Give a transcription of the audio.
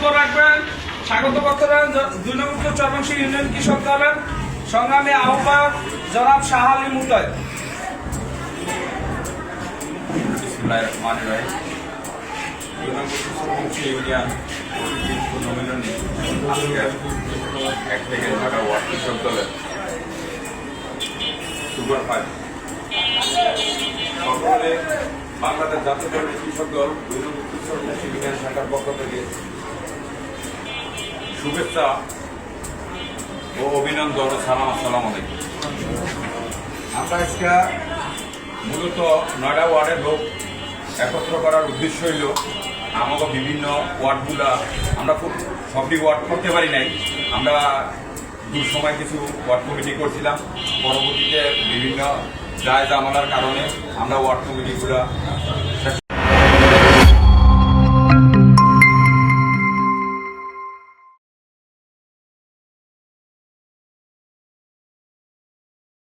বক্তব্য রাখবেন, স্বাগত করবেন 2 নং উত্তর চরবংশী ইউনিয়ন কৃষক দলের সংগ্রামী আহ্বায়ক জনাব শাহ আলী মুতাই। ইউনিয়ন সম্মেলনে এক থেকে ঢাকা ওয়ার্ড কৃষক দলের সুপার ফাইভ সকলে বাংলাদেশ জাতীয় দলের কৃষক দল ইউনিয়ন শাখার পক্ষ থেকে শুভেচ্ছা ও অভিনন্দন ও সালাম। আসসালাম আলাইকুম। আমরা আজকে মূলত নয়ডা ওয়ার্ডের লোক একত্র করার উদ্দেশ্য হইল আমাকে বিভিন্ন ওয়ার্ডগুলা আমরা খুব সবটি ওয়ার্ড করতে পারি নাই। আমরা দূর সময় কিছু ওয়ার্ড কমিটি করছিলাম, পরবর্তীতে বিভিন্ন দায় জামালার কারণে আমরা ওয়ার্ড কমিটিগুলা